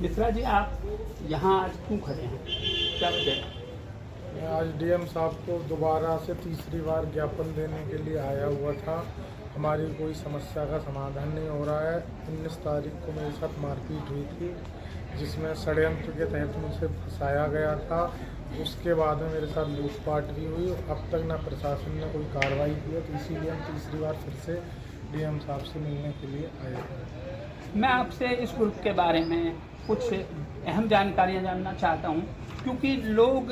मिश्रा जी, आप यहाँ आज क्यों खड़े हैं, क्या वजह है? मैं आज डीएम साहब को दोबारा से तीसरी बार ज्ञापन देने के लिए आया हुआ था। हमारी कोई समस्या का समाधान नहीं हो रहा है। 19 तारीख को मेरे साथ मारपीट हुई थी, जिसमें षड्यंत्र के तहत मुझे फंसाया गया था। उसके बाद में मेरे साथ लूटपाट भी हुई। अब तक ना प्रशासन ने कोई कार्रवाई की है, तो इसीलिए हम तीसरी बार फिर से डीएम साहब से मिलने के लिए आए हैं। मैं आपसे इस ग्रुप के बारे में कुछ अहम जानकारियाँ जानना चाहता हूँ, क्योंकि लोग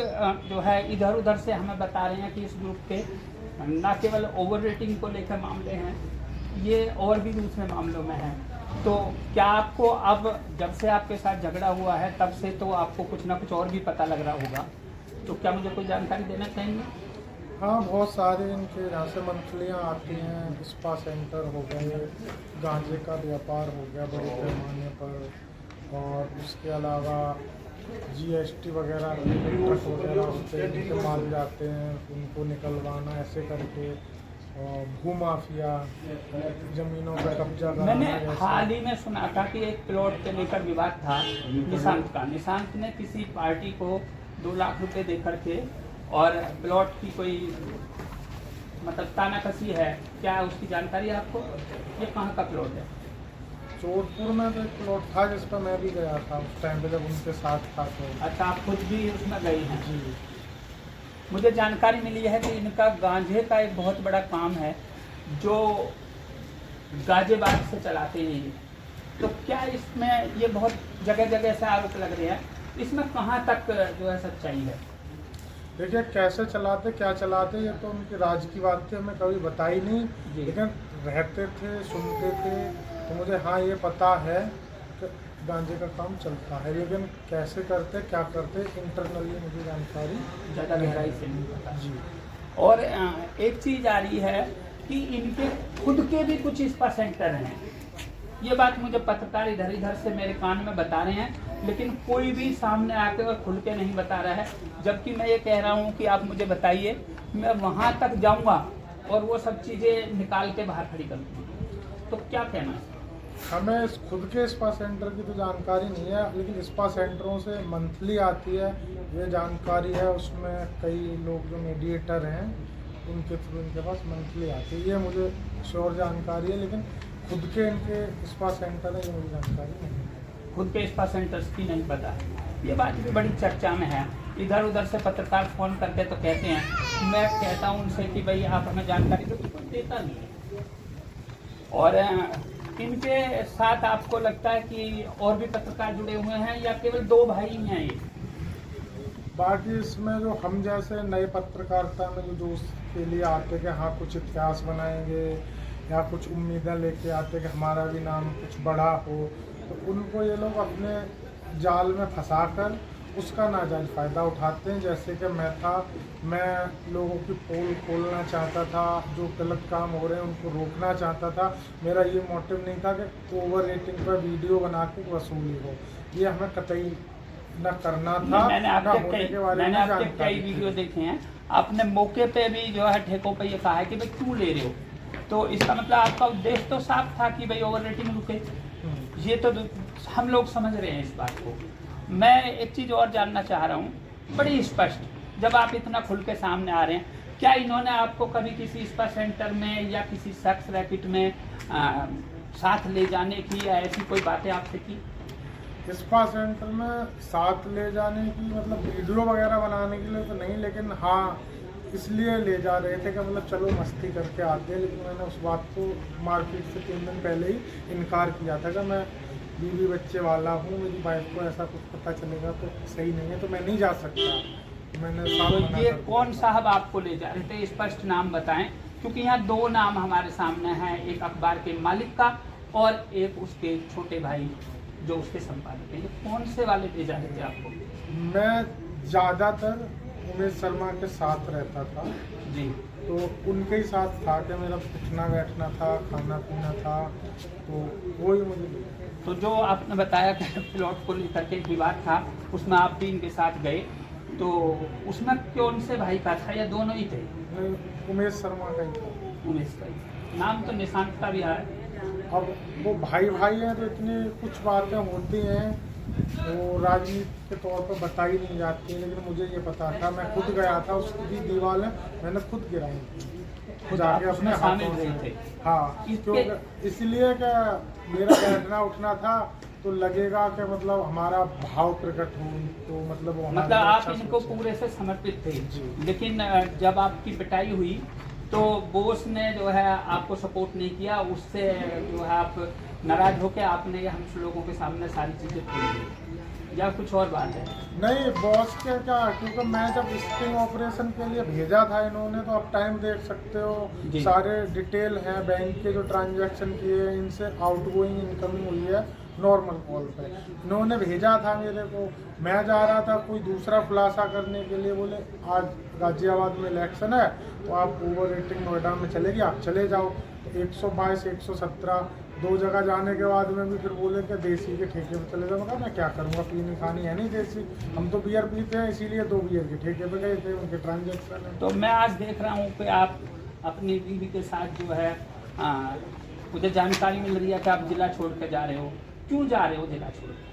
जो है इधर उधर से हमें बता रहे हैं कि इस ग्रुप के न केवल ओवर रेटिंग को लेकर मामले हैं, ये और भी दूसरे मामलों में हैं। तो क्या आपको अब जब से आपके साथ झगड़ा हुआ है तब से तो आपको कुछ ना कुछ और भी पता लग रहा होगा, तो क्या मुझे कोई जानकारी देना चाहेंगे? हाँ, बहुत सारे इनके यहाँ से मंथलियाँ आती हैं। स्पा सेंटर हो गए, गांजे का व्यापार हो गया बड़े पैमाने पर, और उसके अलावा जीएसटी वगैरह ट्रक वगैरह होते हैं, उनके माल जाते हैं, उनको निकलवाना ऐसे करके, और भूमाफिया, ज़मीनों पर कब्जा मैंने कराना। हाल ही में सुना था कि एक प्लॉट के लेकर विवाद था निशांत ने किसी पार्टी को 2 लाख रुपए दे करके और प्लॉट की कोई मतलब तानाकसी है, क्या उसकी जानकारी है आपको? ये कहाँ का प्लॉट है? जोधपुर में तो एक प्लॉट था जिस पर मैं भी गया था उस टाइम पे जब उनके साथ था। तो अच्छा, आप खुद भी उसमें गए हैं? जी, मुझे जानकारी मिली है कि इनका गांजे का एक बहुत बड़ा काम है जो गाजियाबाद से चलाते हैं ये। तो क्या इसमें ये बहुत जगह जगह से आरोप लग रहे हैं, इसमें कहाँ तक जो है सच्चाई है? देखिए, कैसे चलाते क्या चलाते ये तो उनकी राज की बात थी, हमें कभी बताई नहीं। जी। लेकिन रहते थे, सुनते थे, तो मुझे हाँ ये पता है कि गांजे का काम चलता है, लेकिन कैसे करते क्या करते इंटरनली मुझे जानकारी ज़्यादा गहराई से नहीं पता। जी। और एक चीज़ आ रही है कि इनके खुद के भी कुछ स्पा सेंटर हैं। ये बात मुझे पत्रकार इधर इधर से मेरे कान में बता रहे हैं, लेकिन कोई भी सामने आकर और खुल के नहीं बता रहा है। जबकि मैं ये कह रहा हूँ कि आप मुझे बताइए, मैं वहाँ तक जाऊँगा और वो सब चीज़ें निकाल के बाहर खड़ी करूँगा। तो क्या कहना है? हमें खुद के स्पा सेंटर की तो जानकारी नहीं है, लेकिन स्पा सेंटरों से मंथली आती है ये जानकारी है। उसमें कई लोग जो मीडिएटर हैं उनके थ्रू इनके पास मंथली आती है, ये मुझे श्योर जानकारी है। लेकिन खुद के इनके स्पा सेंटर है ये मुझे जानकारी नहीं है। खुद के स्पा सेंटर्स की नहीं पता। ये बात भी बड़ी चर्चा में है। इधर उधर से पत्रकार फ़ोन करके तो कहते हैं, मैं कहता हूँ उनसे कि भाई आप हमें जानकारी दो, तो कोई देता नहीं है। और इनके साथ आपको लगता है कि और भी पत्रकार जुड़े हुए हैं या केवल 2 भाई ही हैं ये? बाकी इसमें जो हम जैसे नए पत्रकारिता में जो दोस्त के लिए आते कि हाँ कुछ इतिहास बनाएंगे या कुछ उम्मीदें लेके आते कि हमारा भी नाम कुछ बड़ा हो, तो उनको ये लोग अपने जाल में फंसाकर उसका नाजायज फ़ायदा उठाते हैं। जैसे कि मैं लोगों की पोल खोलना चाहता था, जो गलत काम हो रहे हैं उनको रोकना चाहता था। मेरा ये मोटिव नहीं था कि ओवर रेटिंग पर वीडियो बना के वसूली हो, ये हमें कतई न करना था। मैंने ना आपके होने के कई बारे मैंने में आपके जानकारी कई थी। वीडियो देखे हैं। आपने मौके पे भी जो है ठेकों पे ये कहा है कि भाई क्यों ले रहे हो, तो इसका मतलब आपका उद्देश्य तो साफ था कि भाई ओवर रेटिंग रुके। ये तो हम लोग समझ रहे हैं इस बात को। मैं एक चीज़ और जानना चाह रहा हूँ, बड़ी स्पष्ट, जब आप इतना खुल के सामने आ रहे हैं, क्या इन्होंने आपको कभी किसी स्पा सेंटर में या किसी सेक्स रैकेट में साथ ले जाने की या ऐसी कोई बातें आपसे की? स्पा सेंटर में साथ ले जाने की मतलब वीडियो वगैरह बनाने के लिए तो नहीं, लेकिन हाँ इसलिए ले जा रहे थे कि मतलब चलो मस्ती करके आते हैं। लेकिन मैंने उस बात को मारपीट से 3 दिन पहले ही इनकार किया था कि मैं बीवी बच्चे वाला हूँ, मेरी वाइफ को ऐसा कुछ पता चलेगा तो सही नहीं है, तो मैं नहीं जा सकता। मैंने साफ तो मना ये कर दिया। कौन साहब आपको ले जा रहे थे, स्पष्ट नाम बताएं, क्योंकि यहाँ 2 नाम हमारे सामने हैं, एक अखबार के मालिक का और एक उसके छोटे भाई जो उसके संपादक हैं। ये कौन से वाले ले जा रहे थे आपको? मैं ज़्यादातर उमेश शर्मा के साथ रहता था, जी। तो उनके ही साथ था कि मेरा उठना बैठना था, खाना पीना था, तो वही मुझे ले गया। तो जो आपने बताया कि प्लॉट को लेकर के विवाद था, उसमें आप भी इनके साथ गए, तो उसमें कौन से भाई का था या दोनों ही थे? नहीं, उमेश शर्मा का ही था। उमेश का ही। नाम तो निशांत का भी है। अब वो भाई भाई हैं तो इतनी कुछ बातें होती हैं वो राजनीति के तौर पर बताई नहीं जाती, लेकिन मुझे ये पता था, मैं खुद गया था, उसकी भी दीवार मैंने खुद गिराई थी जाके अपने हाथों से। हाँ, क्योंकि इसलिए कि मेरा बैठना उठना था तो लगेगा कि मतलब हमारा भाव प्रकट हो, तो मतलब आप इनको पूरे से समर्पित थे। लेकिन जब आपकी पिटाई हुई तो बॉस ने जो है आपको सपोर्ट नहीं किया, उससे जो है आप नाराज होकर आपने हम लोगों के सामने सारी चीजें खोल दी, या कुछ और बात है? नहीं, बॉस के क्या, क्योंकि मैं जब स्टिंग ऑपरेशन के लिए भेजा था इन्होंने, तो आप टाइम देख सकते हो, सारे डिटेल हैं बैंक के जो ट्रांजैक्शन किए, इनसे आउटगोइंग इनकमिंग हुई है नॉर्मल कॉल पे। इन्होंने भेजा था मेरे को, मैं जा रहा था कोई दूसरा खुलासा करने के लिए, बोले आज गाजियाबाद में इलेक्शन है तो आप ओवर रेटिंग नोएडा में चलेगी, आप चले जाओ। तो 122 117 दो जगह जाने के बाद में भी फिर बोले कि देसी के ठेके पे चले जाओ। मैं कहा मैं क्या करूँगा, पीनी खानी है नहीं देसी, हम तो बियर पीते हैं, इसीलिए 2 बियर के ठेके पे गए थे, उनके ट्रांजेक्शन है। तो मैं आज देख रहा हूँ कि आप अपनी बीवी के साथ जो है मुझे जानकारी मिल रही है कि आप जिला छोड़ के जा रहे हो। क्यों जा रहे हो जिला छोड़ के?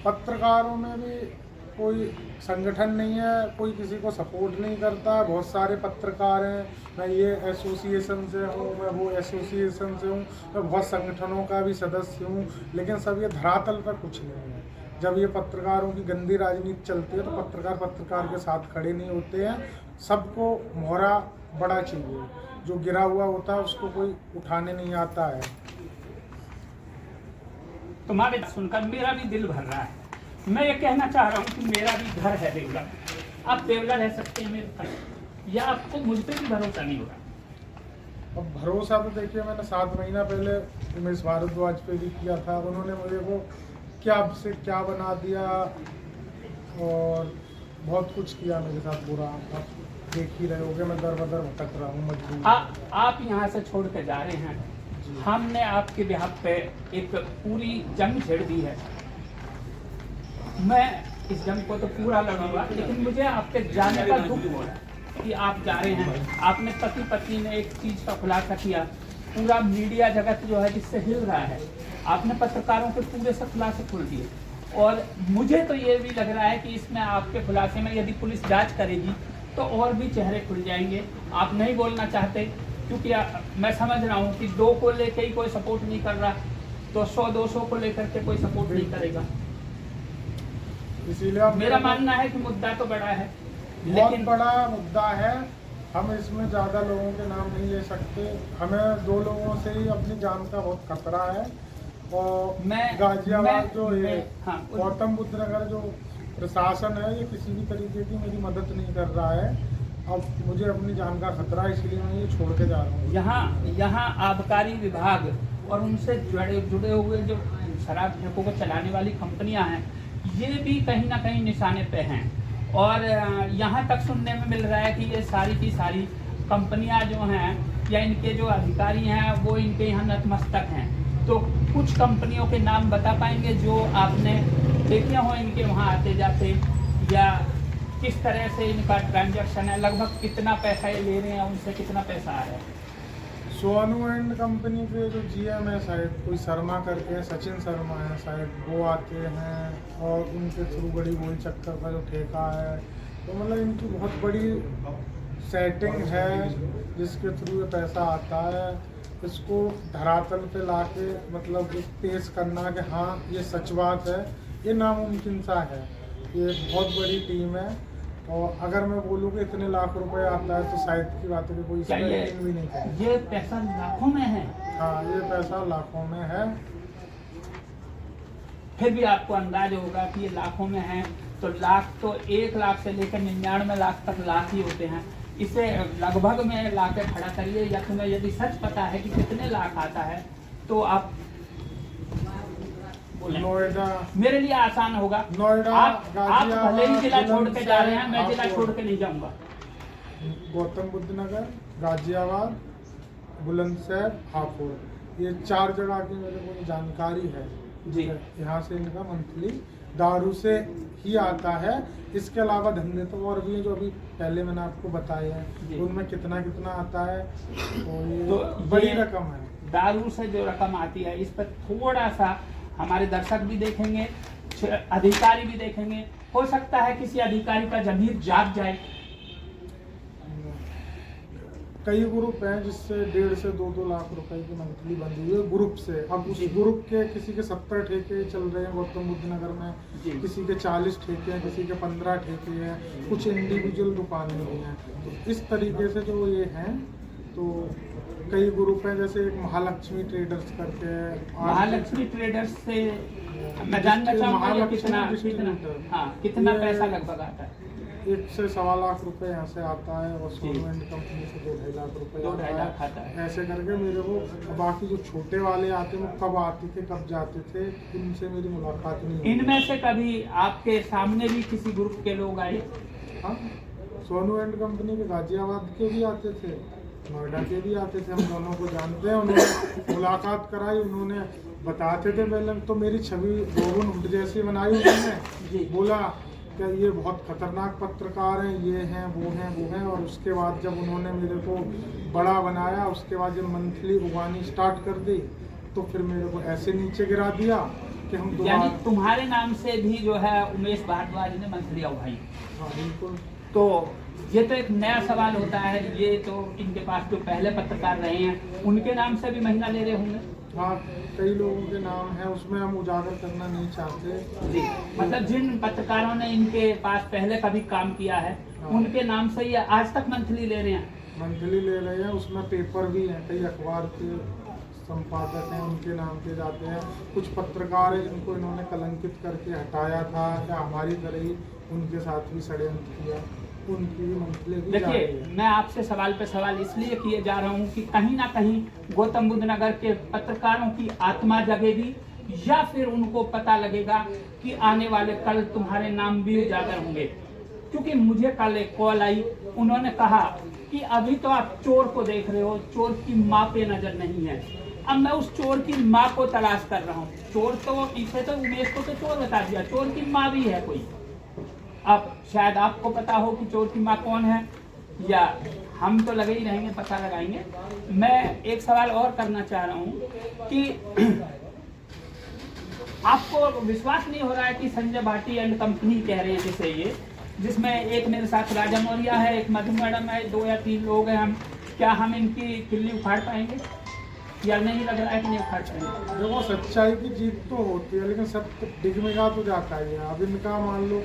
पत्रकारों में भी कोई संगठन नहीं है, कोई किसी को सपोर्ट नहीं करता, बहुत सारे पत्रकार हैं, मैं ये एसोसिएशन से हूँ, मैं वो एसोसिएशन से हूँ, मैं बहुत संगठनों का भी सदस्य हूँ, लेकिन सब ये धरातल पर कुछ नहीं है। जब ये पत्रकारों की गंदी राजनीति चलती है तो पत्रकार के साथ खड़े नहीं होते हैं, सबको मोहरा बड़ा चाहिए, जो गिरा हुआ होता है उसको कोई उठाने नहीं आता है। तुम्हारे सुनकर मेरा भी दिल भर रहा है। मैं ये कहना चाह रहा हूँ कि मेरा भी घर है देवला, आप देवला रह सकते हैं मेरे घर, या आपको मुझ पर भी भरोसा नहीं हो रहा? अब भरोसा तो देखिए, मैंने 7 महीना पहले उमेश भारद्वाज पे भी किया था, उन्होंने मुझे वो क्या से क्या बना दिया और बहुत कुछ किया मेरे साथ बुरा। आप देख ही रहे होगे, मैं दर बदर भटक रहा हूँ मजबूर। आप यहाँ से छोड़ के जा रहे हैं, हमने आपके बिहाफ पे एक पूरी जंग छेड़ दी है। मैं इस जंग को तो पूरा लड़ूंगा, लेकिन मुझे आपके जाने का दुख हो रहा है कि आप जा रहे हैं। आपने पति पत्नी ने एक चीज का खुलासा किया, पूरा मीडिया जगत जो है जिससे हिल रहा है, आपने पत्रकारों के पूरे से खुलासे खोल दिए। और मुझे तो ये भी लग रहा है कि इसमें आपके खुलासे में यदि पुलिस जांच करेगी तो और भी चेहरे खुल जाएंगे। आप नहीं बोलना चाहते क्योंकि मैं समझ रहा हूँ कि 2 को लेकर ही कोई सपोर्ट नहीं कर रहा, तो 100-200 को लेकर के कोई सपोर्ट नहीं करेगा। इसीलिए मेरा मानना है कि मुद्दा तो बड़ा है, लेकिन बड़ा मुद्दा है, हम इसमें ज़्यादा लोगों के नाम नहीं ले सकते, हमें 2 लोगों से ही अपनी जान का बहुत खतरा है। और गाजियाबाद जो है, गौतम बुद्ध नगर जो प्रशासन है, ये किसी भी तरीके की मेरी मदद नहीं कर रहा है। अब मुझे अपनी जान का खतरा है, इसलिए मैं ये छोड़ के जा रहा हूँ। यहाँ आबकारी विभाग और उनसे जुड़े हुए जो शराब ठेकों को चलाने वाली कंपनियां हैं, ये भी कहीं ना कहीं निशाने पे हैं। और यहाँ तक सुनने में मिल रहा है कि ये सारी की सारी कंपनियां जो हैं या इनके जो अधिकारी हैं वो इनके यहाँ नतमस्तक हैं। तो कुछ कंपनियों के नाम बता पाएंगे जो आपने देखे हो इनके वहाँ आते जाते, या किस तरह से इनका ट्रांजैक्शन है, लगभग कितना पैसा ये ले रहे हैं, उनसे कितना पैसा आ रहा है? सोनू एंड कंपनी के जो जीएम है शायद कोई शर्मा करके है, सचिन शर्मा है शायद, वो आते हैं और उनके थ्रू बड़ी गोल चक्कर का जो ठेका है, तो मतलब इनकी बहुत बड़ी सेटिंग है जिसके थ्रू ये पैसा आता है। इसको धरातल पे लाके मतलब पेश करना कि हाँ ये सच बात है, ये नामुमकिन सा है। ये बहुत बड़ी टीम है, और अगर मैं बोलूँ कि इतने लाख रुपए आता है तो शायद की बात है कि कोई इसमें भी नहीं करेगा। ये पैसा लाखों में है? हाँ, ये पैसा लाखों में है। फिर भी आपको अंदाज होगा कि ये लाखों में है, तो लाख तो 1 लाख से लेकर 99 लाख तक लाख ही होते हैं। इसे लगभग में लाके खड़ा करिए, या तुम्हें यदि सच पता है कि कितने लाख आता है तो आप नोएडा मेरे लिए आसान होगा। नोएडा, आप भले ही जिला छोड़ के जा रहे हैं, मैं जिला छोड़ के नहीं जाऊंगा। गौतम बुद्ध नगर, गाजियाबाद, बुलंदशहर, हापुड़, ये 4 जगह की मेरे को जानकारी है जी। यहाँ से इनका मंथली दारू से ही आता है। इसके अलावा धंधे तो और भी हैं जो अभी पहले मैंने आपको बताए हैं, उनमें कितना कितना आता है, तो ये बड़ी रकम है। दारू से जो रकम आती है, इस पर थोड़ा सा हमारे दर्शक भी देखेंगे, कुछ अधिकारी भी देखेंगे, हो सकता है किसी अधिकारी का जमीर जाग जाए। कई ग्रुप हैं जिससे 1.5 से 2 लाख रुपए की मंथली बंदी हुई है ग्रुप से। अब उस ग्रुप के किसी के 70 ठेके चल रहे हैं गौतम बुद्ध नगर में, किसी के 40 ठेके हैं, किसी के 15 ठेके हैं, कुछ इंडिविजुअल दुकानें भी हैं। तो इस तरीके से जो ये हैं, तो कई ग्रुप हैं, जैसे एक महालक्ष्मी ट्रेडर्स करके है। महालक्ष्मी ट्रेडर्स से मैं जानना चाहूँगा ये कितना पैसा लगभग आता है? 1 से 1.25 लाख रुपए यहाँ से आता है और सोलवेंट कंपनी से 2-2.5 लाख रुपए 2-2.5 आता है। ऐसे करके मेरे को बाकी जो छोटे वाले आते हैं वो कब आते थे कब जाते थे, इनसे मेरी मुलाकात नहीं हुई। इनमें से कभी आपके सामने भी किसी ग्रुप के लोग आए? हाँ, सोनू एंड कंपनी के गाजियाबाद के भी आते थे, नोएडा के भी आते थे, हम दोनों को जानते हैं। उन्होंने मुलाकात कराई, उन्होंने बताते थे पहले तो मेरी छवि रोगन हुड जैसी बनाई उन्होंने, बोला क्या ये बहुत खतरनाक पत्रकार हैं, ये हैं वो हैं वो हैं। और उसके बाद जब उन्होंने मेरे को बड़ा बनाया, उसके बाद जब मंथली उगानी स्टार्ट कर दी तो फिर मेरे को ऐसे नीचे गिरा दिया कि हम यानी तुम्हारे नाम से भी जो है उमेश भारद्वाज ने मंथली उगाई। हाँ बिल्कुल। तो ये तो एक नया सवाल होता है, ये तो इनके पास जो पहले पत्रकार रहे हैं उनके नाम से भी महीना ले रहे होंगे? हाँ, कई लोगों के नाम हैं, उसमें हम उजागर करना नहीं चाहते जी। मतलब जिन पत्रकारों ने इनके पास पहले कभी काम किया है, हाँ, उनके नाम से ये आज तक मंथली ले रहे हैं? मंथली ले रहे हैं। उसमें पेपर भी हैं, कई अखबार के संपादक हैं, उनके नाम पे जाते हैं। कुछ पत्रकार हैं जिनको इन्होंने कलंकित करके हटाया था या हमारी तरह ही उनके साथ भी षड्यंत्र किया, उनकी भी मंथली भी जा रही देखिए, है। मैं आपसे सवाल पे सवाल इसलिए किए जा रहा हूँ कि कहीं ना कहीं गौतम बुद्ध नगर के पत्रकारों की आत्मा जगेगी या फिर उनको पता लगेगा कि आने वाले कल तुम्हारे नाम भी उजागर होंगे। क्योंकि मुझे कल एक कॉल आई, उन्होंने कहा कि अभी तो आप चोर को देख रहे हो, चोर की माँ पे नजर नहीं है। अब मैं उस चोर की माँ को तलाश कर रहा हूँ। चोर तो पीछे तो उमेश को तो चोर बता दिया, चोर की माँ भी है कोई। अब शायद आपको पता हो कि चोर की माँ कौन है, या हम तो लगे ही रहेंगे, पता लगाएंगे। मैं एक सवाल और करना चाह रहा हूँ कि आपको विश्वास नहीं हो रहा है कि संजय भाटी एंड कंपनी कह रहे हैं जिसे ये, जिसमें एक मेरे साथ राजा मौर्य है, एक मधु मैडम है, 2 या 3 लोग हैं हम, क्या हम इनकी किल्ली उखाड़ पाएंगे या नहीं लग रहा है कि नहीं उखाड़ पाएंगे? देखो, सच्चाई की जीत तो होती है लेकिन सत्य डिगमिगा तो जाता ही है। अब इनका मान लो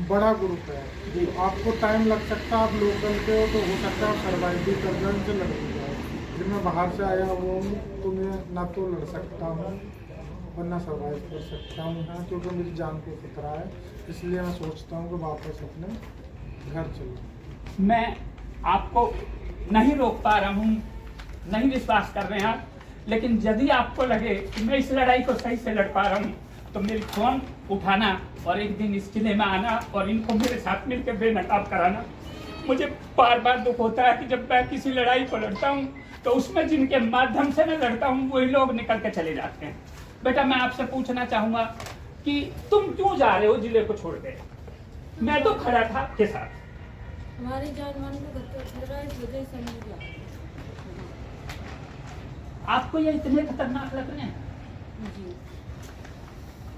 बड़ा ग्रुप है, तो आपको टाइम लग सकता है, आप लोकल के हो तो हो सकता है आप सर्वाइव भी कर जाए, उनसे लड़ भी जाए। जब मैं बाहर से आया हुआ हूँ तो मैं ना तो लड़ सकता हूँ और ना सर्वाइव कर सकता हूँ यहाँ, क्योंकि मेरी जान को खतरा है। इसलिए मैं सोचता हूँ कि वापस अपने घर चलूँ। मैं आपको नहीं रोक पा रहा हूँ, नहीं विश्वास कर रहे हैं, लेकिन यदि आपको लगे कि मैं इस लड़ाई को सही से लड़ पा रहा हूँ तो मेरी फोन उठाना और एक दिन इस किले में आना और इनको मेरे साथ मिलकर बेनकाब कराना। मुझे बार बार दुख होता है कि जब मैं किसी लड़ाई को लड़ता हूँ तो उसमें जिनके माध्यम से मैं लड़ता हूँ वही लोग निकल के चले जाते हैं। बेटा, मैं आपसे पूछना चाहूंगा कि तुम क्यों जा रहे हो जिले को छोड़ के? मैं तो खड़ा था आपके साथ। हमारी जान मान को खतरा है, इस वजह से हम निकला। आपको ये इतने खतरनाक लग रहे हैं? जी।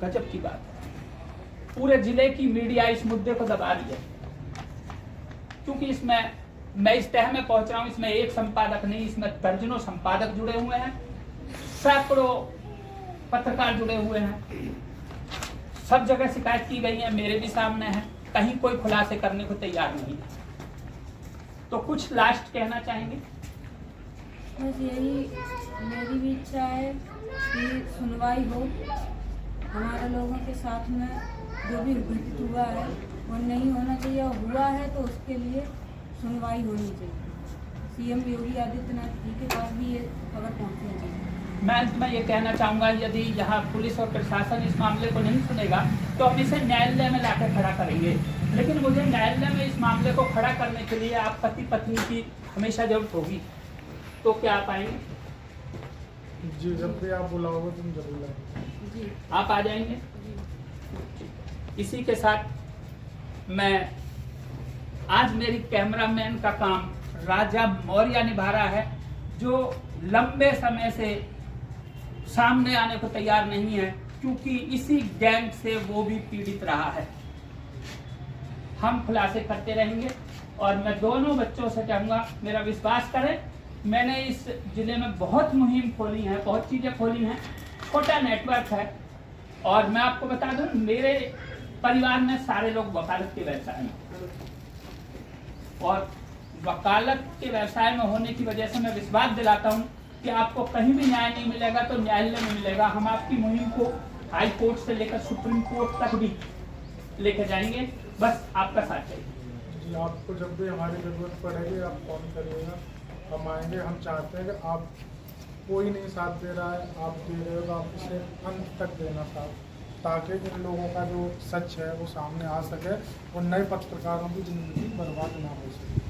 गजब की बात है। पूरे जिले की मीडिया इस मुद्दे को दबा रही है, क्योंकि इसमें मैं इस तह में पहुंच रहा हूं, इसमें एक संपादक नहीं, इसमें दर्जनों संपादक जुड़े हुए हैं, सैकड़ों पत्रकार जुड़े हुए हैं। सब जगह शिकायत की गई है, मेरे भी सामने है, कहीं कोई खुलासे करने को तैयार नहीं है। तो कुछ लास्ट कहना चाहेंगे? बस यही मेरी भी इच्छा है कि सुनवाई हो, हमारे लोगों के साथ में जो भी घटित हुआ है वो नहीं होना चाहिए, और हुआ है तो उसके लिए सुनवाई होनी चाहिए। सीएम योगी आदित्यनाथ जी के पास भी ये खबर पहुंचनी चाहिए। मैं अंत में ये कहना चाहूंगा, यदि यहाँ पुलिस और प्रशासन इस मामले को नहीं सुनेगा तो हम इसे न्यायालय में लाकर खड़ा करेंगे। लेकिन मुझे न्यायालय में इस मामले को खड़ा करने के लिए आप पति पत्नी की हमेशा जरूरत होगी, तो क्या आप आएंगे? जी, जब भी आप बुलाओगे तुम जरूर आएंगे। जी। आप आ जाएंगे? इसी के साथ मैं आज मेरी कैमरामैन का काम राजा मौर्य निभा रहा है, जो लंबे समय से सामने आने को तैयार नहीं है, क्योंकि इसी गैंग से वो भी पीड़ित रहा है। हम खुलासे करते रहेंगे और मैं दोनों बच्चों से कहूँगा मेरा विश्वास करें। मैंने इस जिले में बहुत मुहिम खोली है, बहुत चीज़ें खोली हैं, छोटा नेटवर्क है। और मैं आपको बता दूं, मेरे परिवार में सारे लोग वकालत के व्यवसाय में, और वकालत के व्यवसाय में होने की वजह से मैं विश्वास दिलाता हूं कि आपको कहीं भी न्याय नहीं मिलेगा तो न्यायालय में मिलेगा। हम आपकी मुहिम को हाई कोर्ट से लेकर सुप्रीम कोर्ट तक भी लेकर जाएंगे, बस आपका साथ चाहिए। जी, आपको जब भी हमारी ज़रूरत पड़ेगी आप फोन करिएगा, हम आएंगे। हम चाहते हैं कि आप कोई नहीं साथ दे रहा है, आप दे रहे हो तो आप इसे अंत तक देना साथ, ताकि इन लोगों का जो सच है वो सामने आ सके और नए पत्रकारों की ज़िंदगी बर्बाद ना हो सके।